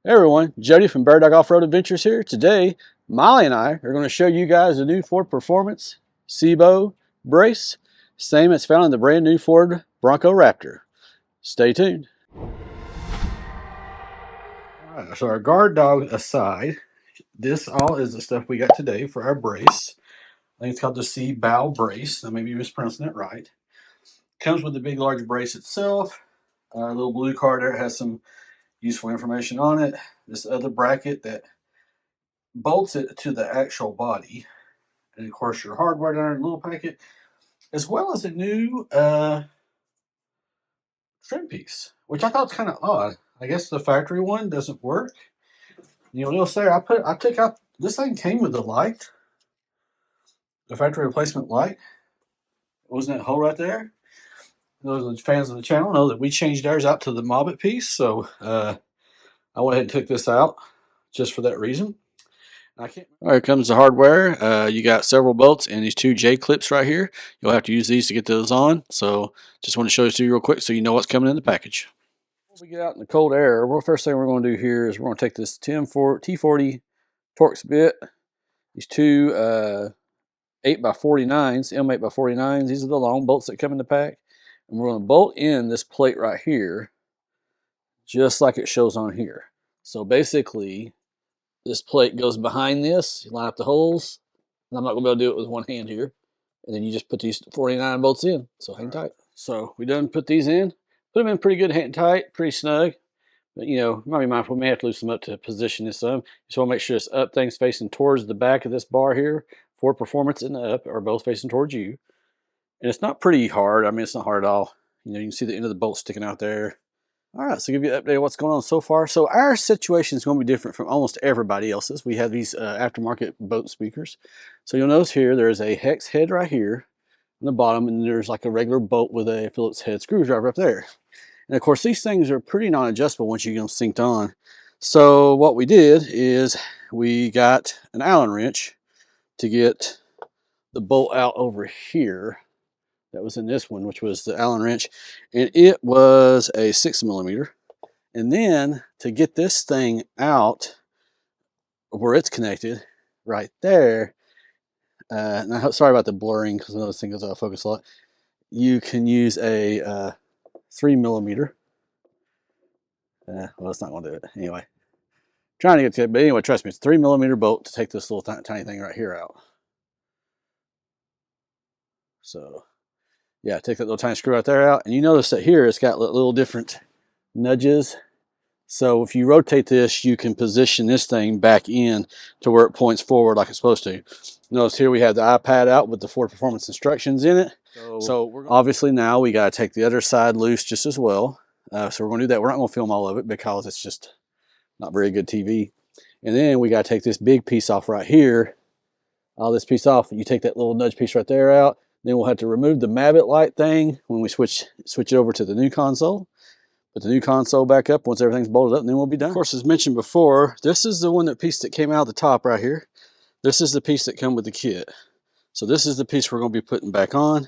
Hey everyone, Jody from Bear Dog Off-Road Adventures here. Today, Molly and I are going to show you guys the new Ford Performance SEBO brace, same as found in the brand new Ford Bronco Raptor. Stay tuned. Alright, so our guard dog aside, this all is the stuff we got today for our brace. I think it's called the SEBO brace. I may be mispronouncing it right. Comes with the big large brace itself. A little blue card there has some useful information on it. This other bracket that bolts it to the actual body, and of course your hardware down in a little packet, as well as a new trim piece, which I thought was kind of odd. I guess the factory one doesn't work. You'll say I took out this thing came with the light, the factory replacement light. Wasn't that hole right there? Those fans of the channel know that we changed ours out to the Mobbit piece, so I went ahead and took this out just for that reason. All right, here comes the hardware. You got several bolts and these two J clips right here. You'll have to use these to get those on. So just want to show this to you real quick so you know what's coming in the package. Before we get out in the cold air, well, first thing we're going to do here is we're going to take this T40 Torx bit, these two 8x49s, M8x49s. These are the long bolts that come in the pack. And we're going to bolt in this plate right here, just like it shows on here. So basically, this plate goes behind this. You line up the holes. And I'm not going to be able to do it with one hand here. And then you just put these 49 bolts in. So hang tight. So we done put these in. Put them in pretty good, hang tight, pretty snug. But might be mindful, we may have to loosen them up to position this some. Just want to make sure this up thing's facing towards the back of this bar here. Ford Performance and the up are both facing towards you. And it's not pretty hard. I mean, it's not hard at all. You can see the end of the bolt sticking out there. All right, so give you an update of what's going on so far. So our situation is going to be different from almost everybody else's. We have these aftermarket boat speakers. So you'll notice here there's a hex head right here on the bottom, and there's like a regular bolt with a Phillips head screwdriver up there. And of course, these things are pretty non-adjustable once you get them synced on. So what we did is we got an Allen wrench to get the bolt out over here. That was in this one, which was the Allen wrench, and it was a 6mm. And then to get this thing out where it's connected, right there, now sorry about the blurring because I know this thing goes out of focus a lot. You can use a 3mm. Well, it's not going to do it anyway. Trying to get to it, but anyway, trust me, it's a 3mm bolt to take this little tiny thing right here out. So yeah, take that little tiny screw right there out, and you notice that here it's got little different nudges. So if you rotate this, you can position this thing back in to where it points forward like it's supposed to. Notice here we have the iPad out with the Ford Performance instructions in it. So obviously now we got to take the other side loose just as well. So we're going to do that. We're not going to film all of it because it's just not very good TV. And then we got to take this big piece off right here. All this piece off. You take that little nudge piece right there out. Then we'll have to remove the Mabbit light thing when we switch it over to the new console. Put the new console back up once everything's bolted up, and then we'll be done. Of course, as mentioned before, this is the piece that came out of the top right here. This is the piece that come with the kit. So this is the piece we're going to be putting back on.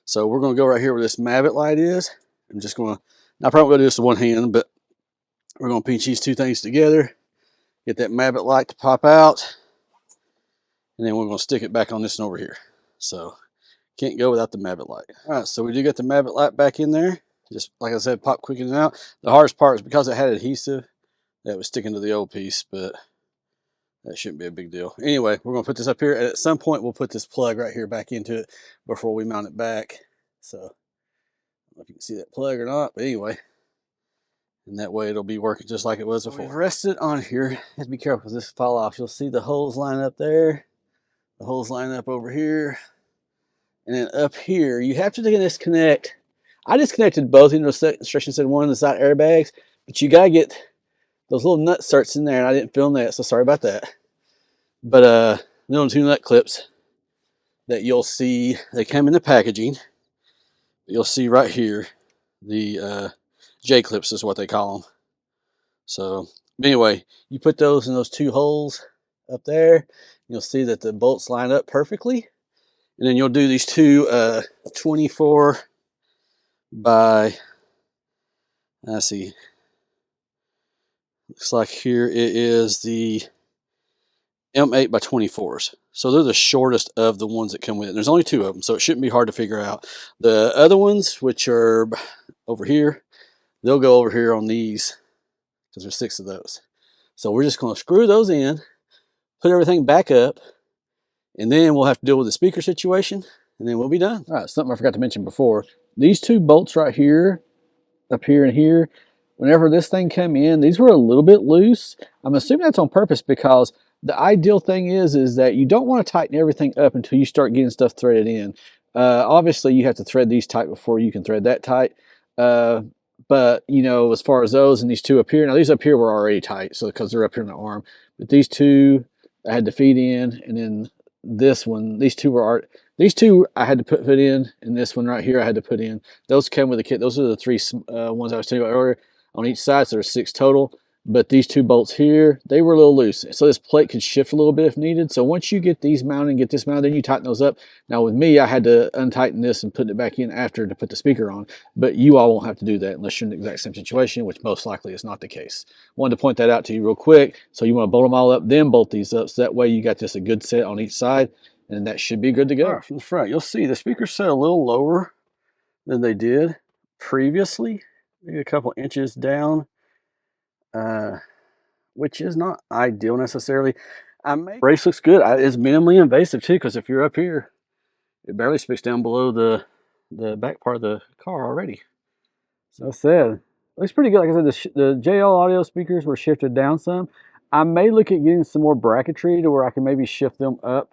So we're going to go right here where this Mabbit light is. I'm just going to, I'm probably going to do this with one hand, but we're going to pinch these two things together, get that Mabbit light to pop out, and then we're going to stick it back on this one over here. So can't go without the Mabbit light. All right, so we do get the Mabbit light back in there. Just like I said, pop quick in and out. The hardest part is because it had adhesive that was sticking to the old piece, but that shouldn't be a big deal. Anyway, we're going to put this up here. And at some point, we'll put this plug right here back into it before we mount it back. So I don't know if you can see that plug or not, but anyway. And that way it'll be working just like it was before. We've rested it on here. You have to be careful because this will fall off. You'll see the holes line up there. The holes line up over here. And then up here, you have to disconnect. I disconnected both. The instruction said one of the side airbags, but you gotta get those little nut certs in there, and I didn't film that, so sorry about that. But those two nut clips that you'll see, they come in the packaging. You'll see right here, the J clips is what they call them. So anyway, you put those in those two holes up there. You'll see that the bolts line up perfectly, and then you'll do these two 24 by, let's see, Looks like here it is the M8 by 24s. So they're the shortest of the ones that come with it. There's only 2 of them, so it shouldn't be hard to figure out. The other ones, which are over here, they'll go over here on these because there's 6 of those. So we're just going to screw those in, put everything back up, and then we'll have to deal with the speaker situation, and then we'll be done. All right, something I forgot to mention before. These 2 bolts right here, up here and here, whenever this thing came in, these were a little bit loose. I'm assuming that's on purpose because the ideal thing is that you don't want to tighten everything up until you start getting stuff threaded in. Obviously, you have to thread these tight before you can thread that tight. But, you know, as far as those and these 2 up here, now these up here were already tight, so because they're up here in the arm. But these 2 I had to feed in, and then this one, these 2 I had to put in, and this one right here I had to put in. Those came with the kit. Those are the 3 ones I was telling you about earlier on each side, so there's 6 total. But these 2 bolts here, they were a little loose. So this plate could shift a little bit if needed. So once you get these mounted and get this mounted, then you tighten those up. Now with me, I had to untighten this and put it back in after to put the speaker on. But you all won't have to do that unless you're in the exact same situation, which most likely is not the case. Wanted to point that out to you real quick. So you want to bolt them all up, then bolt these up. So that way you got just a good set on each side, and that should be good to go. All right, from the front, you'll see the speakers set a little lower than they did previously, maybe a couple inches down. Which is not ideal necessarily. Brace looks good. It's minimally invasive too, because if you're up here, it barely speaks down below the back part of the car already. So said, looks pretty good. Like I said, the JL audio speakers were shifted down some. I may look at getting some more bracketry to where I can maybe shift them up,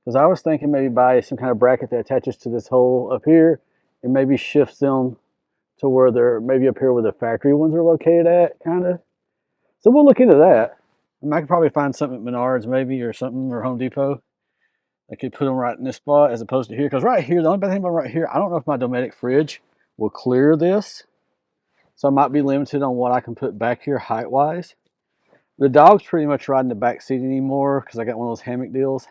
because I was thinking maybe buy some kind of bracket that attaches to this hole up here and maybe shifts them to where they're maybe up here where the factory ones are located at, kind of. So we'll look into that. I could probably find something at Menards maybe, or something, or Home Depot. I could put them right in this spot as opposed to here. Because right here, the only bad thing about right here, I don't know if my Dometic fridge will clear this. So I might be limited on what I can put back here height-wise. The dog's pretty much riding the back seat anymore because I got one of those hammock deals.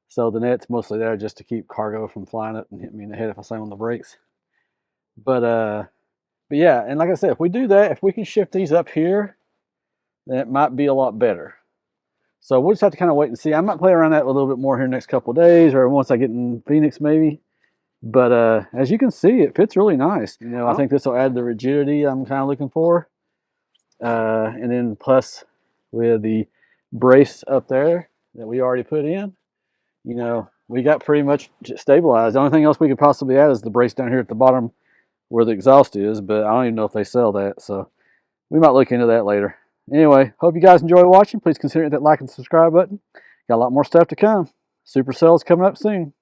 So the net's mostly there just to keep cargo from flying up and hitting me in the head if I slam on the brakes. But yeah, and like I said, if we do that, if we can shift these up here, then it might be a lot better. So we'll just have to kind of wait and see. I might play around that a little bit more here in the next couple of days, or once I get in Phoenix maybe. But as you can see, it fits really nice. You know, I think this will add the rigidity I'm kind of looking for. And then plus with the brace up there that we already put in, you know, we got pretty much stabilized. The only thing else we could possibly add is the brace down here at the bottom where the exhaust is, but I don't even know if they sell that. So we might look into that later. Anyway, hope you guys enjoy watching. Please consider that like and subscribe button. Got a lot more stuff to come. Supercell's coming up soon.